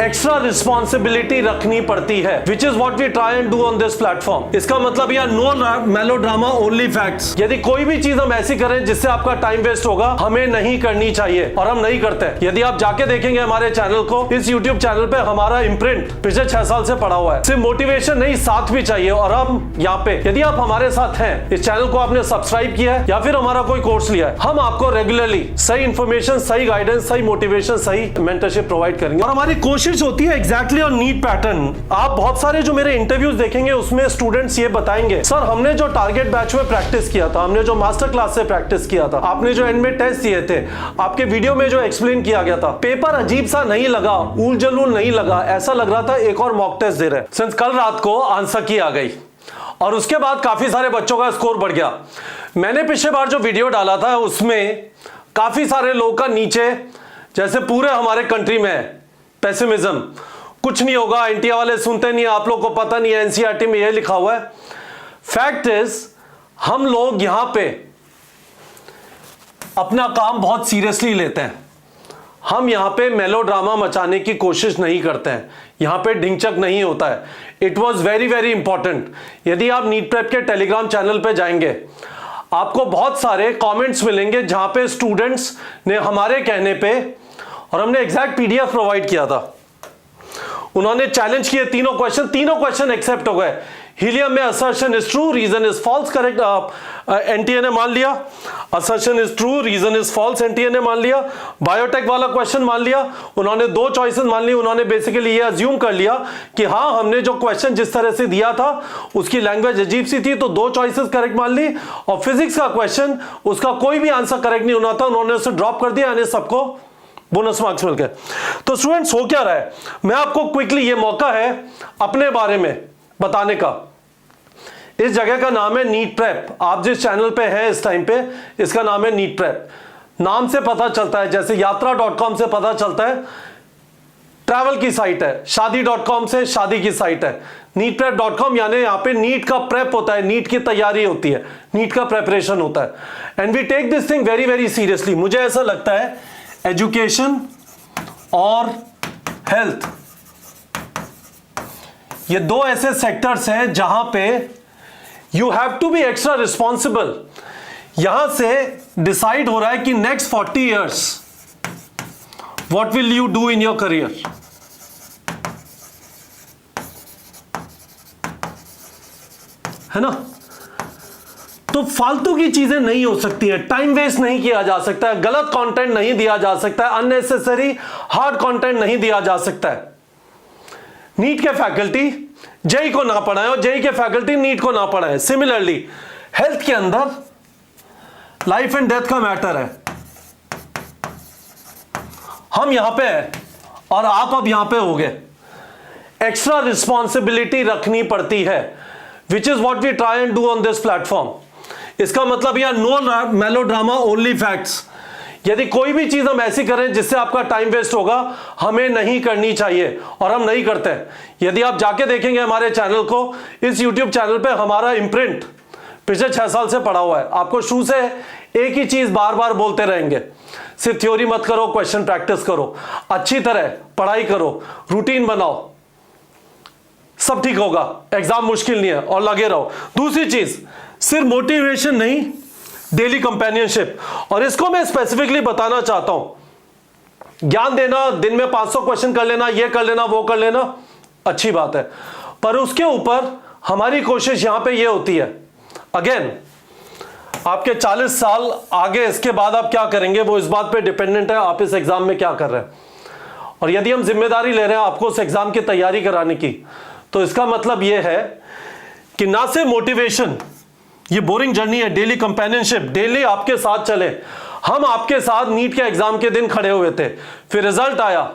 Extra responsibility रखनी पड़ती है, which is what we try and do on this platform. इसका मतलब यह नो मेलोड्रामा ओनली फैक्ट्स। यदि कोई भी चीज हम ऐसी करें जिससे आपका टाइम वेस्ट होगा, हमें नहीं करनी चाहिए और हम नहीं करते। यदि आप जाके देखेंगे हमारे चैनल को, इस यूट्यूब चैनल पे हमारा इम्प्रिंट पिछले 6 साल से पड़ा हुआ है। सिर्फ मोटिवेशन नहीं, साथ भी चाहिए। और हम यहाँ पे, यदि आप हमारे साथ हैं, इस चैनल को आपने सब्सक्राइब किया है या फिर हमारा कोई कोर्स लिया है, हम आपको रेगुलरली सही इंफॉर्मेशन, सही गाइडेंस, सही मोटिवेशन, सही मेंटरशिप प्रोवाइड करेंगे। और हमारी कोशिश होती है एग्जैक्टली ऑन नीट पैटर्न। आप बहुत सारे जो मेरे इंटरव्यूज देखेंगे उसमें स्टूडेंट्स ये बताएंगे, सर हमने जो टारगेट बैच में प्रैक्टिस किया था, हमने जो मास्टर क्लास से प्रैक्टिस किया था, आपने जो एंड में टेस्ट दिए थे, आपके वीडियो में जो एक्सप्लेन किया गया था, पेपर अजीब सा नहीं लगा, उल जलूल नहीं लगा, ऐसा लग रहा था एक और मॉक टेस्ट दे रहे। सिंस कल रात को आंसर की आ गई और उसके बाद काफी सारे बच्चों का स्कोर बढ़ गया। मैंने पिछले बार जो वीडियो डाला था उसमें काफी सारे लोगों का नीचे, जैसे पूरे हमारे कंट्री में है पेसिमिज्म, कुछ नहीं होगा, एनटीए वाले सुनते नहीं, आप लोग को पता नहीं है, एनसीईआरटी में यह लिखा हुआ है। फैक्ट इज हम लोग यहां पे अपना काम बहुत सीरियसली लेते हैं। हम यहां पे मेलोड्रामा मचाने की कोशिश नहीं करते हैं, यहां पे ढिंचक नहीं होता है। It was very very important. यदि आप नीट प्रेप के टेलीग्राम चैनल पे जाएंगे, आपको बहुत सारे कमेंट्स मिलेंगे जहां पे स्टूडेंट्स ने हमारे कहने पे, और हमने एग्जैक्ट पीडीएफ प्रोवाइड किया था, उन्होंने चैलेंज किए तीनों क्वेश्चन एक्सेप्ट हो गए। हीलियम में assertion is true, reason is false, correct NTA ने मान लिया। Assertion is true, reason is false, NTA ने मान लिया। बायोटेक वाला क्वेश्चन मान लिया, उन्होंने 2 चॉइसेस मान ली। उन्होंने बेसिकली ये अज्यूम कर लिया कि हाँ, हमने जो क्वेश्चन जिस तरह से दिया था उसकी लैंग्वेज अजीब सी थी, तो 2 चॉइसेस करेक्ट मान ली। और फिजिक्स का क्वेश्चन, उसका कोई भी आंसर करेक्ट नहीं होना था, उन्होंने उसे ड्रॉप कर दिया, यानी सबको बोनस मार्क्स मिल गए। तो स्टूडेंट्स, हो क्या रहा है, मैं आपको क्विकली, ये मौका है अपने बारे में बताने का। इस जगह का नाम है नीट प्रेप। आप जिस चैनल पे हैं इस टाइम पे, इसका नाम है नीट प्रेप। नाम से पता चलता है, जैसे यात्रा.com से पता चलता है ट्रैवल की साइट है, शादी.com से शादी की साइट है, नीटप्रेप.com यानी यहाँ पे नीट का प्रेप होता है, नीट की तैयारी होती है, नीट का प्रेपरेशन होता है। And we take this thing very very seriously. मुझे ऐसा लगता है एजुकेशन और हेल्थ, ये 2 ऐसे सेक्टर्स हैं जहां पे you have to be extra responsible. यहां से डिसाइड हो रहा है कि next 40 years what will you do in your career. है ना? तो फालतू की चीजें नहीं हो सकती है, टाइम वेस्ट नहीं किया जा सकता है, गलत कंटेंट नहीं दिया जा सकता है, अननेसेसरी हार्ड कंटेंट नहीं दिया जा सकता है। नीट के फैकल्टी जेई को ना पढ़ाएं और जेई के फैकल्टी नीट को ना पढ़ाएं। सिमिलरली हेल्थ के अंदर लाइफ एंड डेथ का मैटर है। हम यहां पे हैं और आप अब यहां पे हो गए। एक्स्ट्रा रिस्पॉन्सिबिलिटी रखनी पड़ती है, which is what we try and do on this platform. इसका मतलब यह नो मेलोड्रामा ओनली फैक्ट्स। यदि कोई भी चीज हम ऐसी करें जिससे आपका टाइम वेस्ट होगा, हमें नहीं करनी चाहिए और हम नहीं करते। यदि आप जाके देखेंगे हमारे चैनल को, इस यूट्यूब चैनल पे हमारा इम्प्रिंट पिछले 6 साल से पड़ा हुआ है। आपको शुरू से एक ही चीज बार बार बोलते रहेंगे, सिर्फ थ्योरी मत करो, क्वेश्चन प्रैक्टिस करो, अच्छी तरह पढ़ाई करो, रूटीन बनाओ, सब ठीक होगा, एग्जाम मुश्किल नहीं है और लगे रहो। दूसरी चीज, सिर्फ मोटिवेशन नहीं, डेली कंपेनियनशिप। और इसको मैं स्पेसिफिकली बताना चाहता हूं, ज्ञान देना, दिन में 500 क्वेश्चन कर लेना, ये कर लेना, वो कर लेना, अच्छी बात है, पर उसके ऊपर हमारी कोशिश यहां पे ये होती है, अगेन आपके 40 साल आगे इसके बाद आप क्या करेंगे वो इस बात पे डिपेंडेंट है आप इस एग्जाम में क्या कर रहे हैं। और यदि हम जिम्मेदारी ले रहे हैं आपको उस एग्जाम की तैयारी कराने की, तो इसका मतलब यह है कि ना सिर्फ मोटिवेशन, ये बोरिंग जर्नी है, डेली कंपेनियनशिप, डेली आपके साथ चले। हम आपके साथ नीट के एग्जाम के दिन खड़े हुए थे, फिर रिजल्ट आया,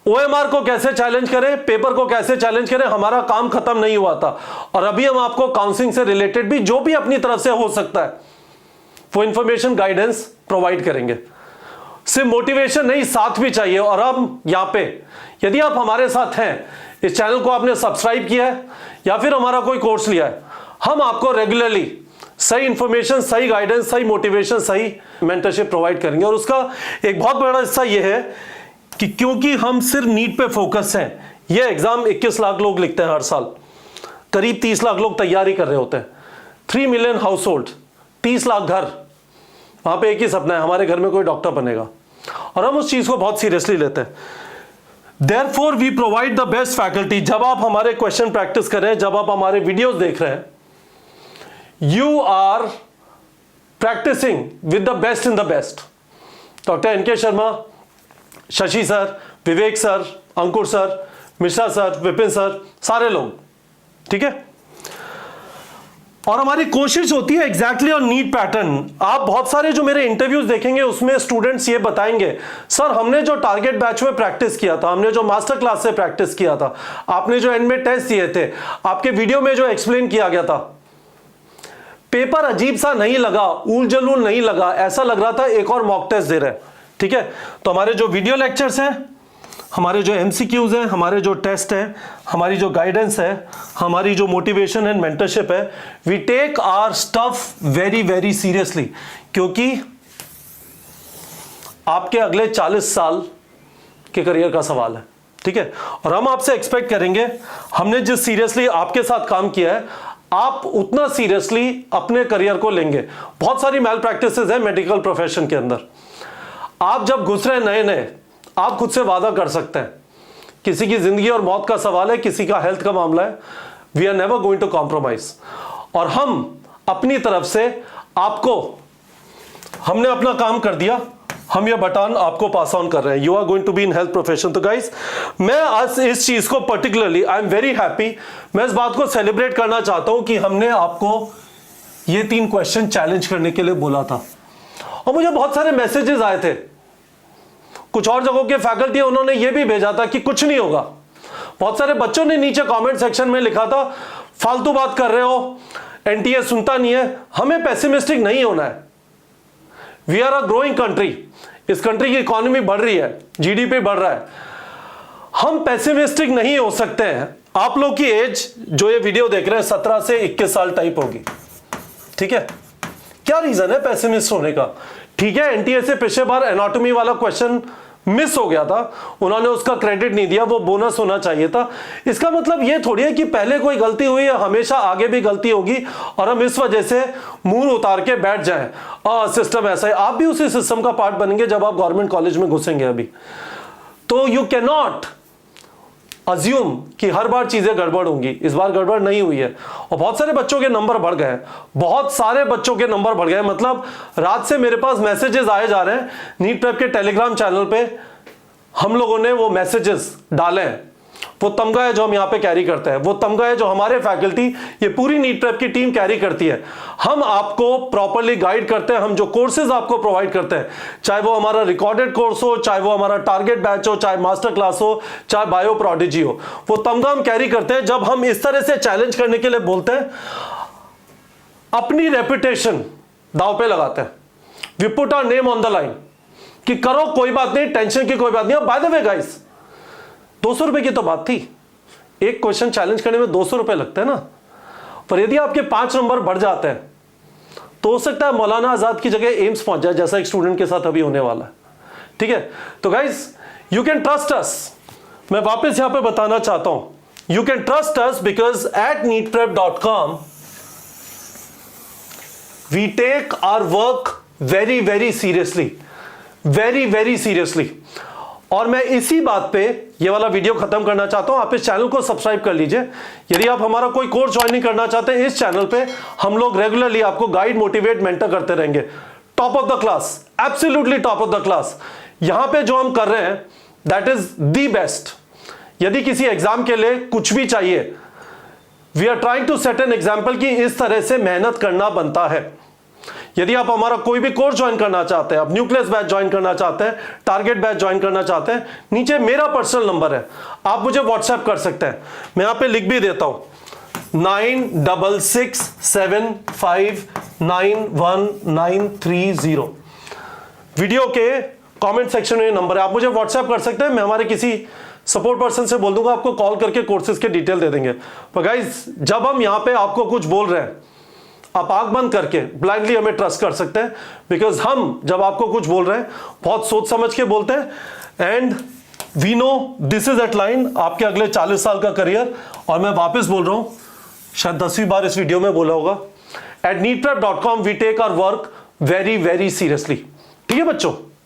ओएमआर को कैसे चैलेंज करें, पेपर को कैसे चैलेंज करें, हमारा काम खत्म नहीं हुआ था। और अभी हम आपको काउंसलिंग से रिलेटेड भी जो भी अपनी तरफ से हो सकता है वो इंफॉर्मेशन, गाइडेंस प्रोवाइड करेंगे। सिर्फ मोटिवेशन नहीं, साथ भी चाहिए। और हम यहां पे, यदि आप हमारे साथ हैं, इस चैनल को आपने सब्सक्राइब किया है या फिर हमारा कोई कोर्स लिया है, हम आपको रेगुलरली सही इंफॉर्मेशन, सही गाइडेंस, सही मोटिवेशन, सही मेंटरशिप प्रोवाइड करेंगे। और उसका एक बहुत बड़ा हिस्सा यह है कि क्योंकि हम सिर्फ नीट पे फोकस हैं, ये एग्जाम 21 लाख लोग लिखते हैं हर साल, करीब 30 लाख लोग तैयारी कर रहे होते हैं, 3 मिलियन हाउस होल्ड, 30 लाख घर, वहां पे एक ही सपना है, हमारे घर में कोई डॉक्टर बनेगा, और हम उस चीज को बहुत सीरियसली लेते हैं। Therefore we provide the best faculty। जब आप हमारे क्वेश्चन प्रैक्टिस कर रहे हैं, जब आप हमारे वीडियोस देख रहे हैं, you are practicing with the best in the best। Doctor NK Sharma, Shashi sir, Vivek sir, Ankur sir, Mishra sir, Vipin sir, सारे लोग, ठीक है। और हमारी कोशिश होती है एग्जैक्टली ऑन नीट पैटर्न। आप बहुत सारे जो मेरे इंटरव्यूज देखेंगे उसमें स्टूडेंट्स ये बताएंगे, सर हमने जो टारगेट बैच में प्रैक्टिस किया था, हमने जो मास्टर क्लास से प्रैक्टिस किया था, आपने जो एंड में टेस्ट दिए थे, आपके वीडियो में जो एक्सप्लेन किया गया था, पेपर अजीब सा नहीं लगा, ऊल जलूल नहीं लगा, ऐसा लग रहा था एक और मॉक टेस्ट दे रहे हैं, ठीक है। तो हमारे जो वीडियो लेक्चर्स हैं, हमारे जो एमसीक्यूज हैं, हमारे जो टेस्ट हैं, हमारी जो गाइडेंस है, हमारी जो मोटिवेशन एंड मेंटरशिप है, we take our stuff very very seriously, क्योंकि आपके अगले 40 साल के करियर का सवाल है, ठीक है। और हम आपसे एक्सपेक्ट करेंगे, हमने जिस सीरियसली आपके साथ काम किया है, आप उतना सीरियसली अपने करियर को लेंगे। बहुत सारी मैल प्रैक्टिसेस है मेडिकल प्रोफेशन के अंदर, आप जब घुस रहे नए नए, आप खुद से वादा कर सकते हैं, किसी की जिंदगी और मौत का सवाल है, किसी का हेल्थ का मामला है, we are never going to compromise. और हम अपनी तरफ से आपको, हमने अपना काम कर दिया, हम ये बटन आपको पास ऑन कर रहे हैं, you are going to be in health profession. तो गाइस, मैं आज इस चीज को particularly I am very happy, मैं इस बात को सेलिब्रेट करना चाहता हूं कि हमने आपको ये 3 क्वेश्चन चैलेंज करने के लिए बोला था। और मुझे बहुत सारे मैसेजेस आए थे, कुछ और जगहों के फैकल्टी उन्होंने ये भी भेजा था कि कुछ नहीं होगा। बहुत सारे बच्चों ने नीचे कमेंट सेक्शन में लिखा था, फालतू बात कर रहे हो, एनटीए सुनता नहीं है। हमें पेसिमिस्टिक नहीं होना है, we are a growing country, इस कंट्री की इकोनॉमी बढ़ रही है, जीडीपी बढ़ रहा है, हम पेसिमिस्टिक नहीं हो सकते हैं। आप लोग की एज जो ये वीडियो देख रहे हैं 17 से 21 साल टाइप होगी, ठीक है। क्या रीजन है पेसिमिस्ट होने का? ठीक है, एनटीए से पिछले बार एनाटॉमी वाला क्वेश्चन मिस हो गया था, उन्होंने उसका क्रेडिट नहीं दिया, वो बोनस होना चाहिए था। इसका मतलब ये थोड़ी है कि पहले कोई गलती हुई है, हमेशा आगे भी गलती होगी और हम इस वजह से मुंह उतार के बैठ जाएं, सिस्टम ऐसा है। आप भी उसी सिस्टम का पार्ट बनेंगे जब आप गवर्नमेंट कॉलेज में घुसेंगे अभी। तो यू कैन नॉट अज्यूम कि हर बार चीजें गड़बड़ होंगी, इस बार गड़बड़ नहीं हुई है। और बहुत सारे बच्चों के नंबर बढ़ गए, बहुत सारे बच्चों के नंबर बढ़ गए। मतलब रात से मेरे पास मैसेजेस आए जा रहे हैं, नीट प्रेप के टेलीग्राम चैनल पे हम लोगों ने वो मैसेजेस डाले हैं। वो तमगा है जो हम यहाँ पे कैरी करते हैं, वो तमगा है जो हमारे फैकल्टी, ये पूरी नीट प्रेप की टीम कैरी करती है। हम आपको प्रॉपर्ली गाइड करते हैं, हम जो कोर्सेज आपको प्रोवाइड करते हैं, चाहे वो हमारा रिकॉर्डेड कोर्स हो, चाहे वो हमारा टारगेट बैच हो, चाहे मास्टर क्लास हो, चाहे बायो प्रोडिजी हो, वो तमगा हम कैरी करते हैं। जब हम इस तरह से चैलेंज करने के लिए बोलते हैं, अपनी रेपुटेशन दांव पे लगाते हैं, we put our name on the line कि करो, कोई बात नहीं, टेंशन की कोई बात नहीं। बाय द वे गाइस, 200 रुपए की तो बात थी, एक क्वेश्चन चैलेंज करने में 200 रुपए लगते हैं ना। पर यदि आपके 5 नंबर बढ़ जाते हैं तो हो सकता है मौलाना आजाद की जगह एम्स पहुंच जाए, जैसा एक स्टूडेंट के साथ अभी होने वाला है, ठीक है। तो guys, you can trust us, मैं वापस यहां पे बताना चाहता हूं, you can trust us because at neetprep.com we take our work very very seriously, very very seriously. और मैं इसी बात पे ये वाला वीडियो खत्म करना चाहता हूं। आप इस चैनल को सब्सक्राइब कर लीजिए। यदि आप हमारा कोई कोर्स ज्वाइन नहीं करना चाहते हैं, इस चैनल पे हम लोग रेगुलरली आपको गाइड, मोटिवेट, मेंटर करते रहेंगे। Top of the class, absolutely top of the class. यहां पे जो हम कर रहे हैं दैट इज द बेस्ट। यदि किसी एग्जाम के लिए कुछ भी चाहिए, we are trying to set an example कि इस तरह से मेहनत करना बनता है। यदि आप हमारा कोई भी कोर्स ज्वाइन करना चाहते हैं, आप न्यूक्लियस बैच ज्वाइन करना चाहते हैं, टारगेट बैच ज्वाइन करना चाहते हैं, नीचे मेरा पर्सनल नंबर है, आप मुझे व्हाट्सएप कर सकते हैं। मैं यहां पे लिख भी देता हूं, 9667591930। वीडियो के कमेंट सेक्शन में नंबर है, आप मुझे व्हाट्सएप कर सकते हैं। मैं हमारे किसी सपोर्ट पर्सन से बोल दूंगा, आपको कॉल करके कोर्सेज के डिटेल दे देंगे। पर गाइस, जब हम यहां पे आपको कुछ बोल रहे हैं, आप आंख बंद करके ब्लाइंडली हमें ट्रस्ट कर सकते हैं, बिकॉज हम जब आपको कुछ बोल रहे हैं बहुत सोच समझ के बोलते हैं। And we know this is at line आपके अगले 40 साल का करियर। और मैं वापस बोल रहा हूं, शायद 10वीं बार इस वीडियो में बोला होगा, at neatprep.com we take our work very very seriously। ठीक है बच्चों।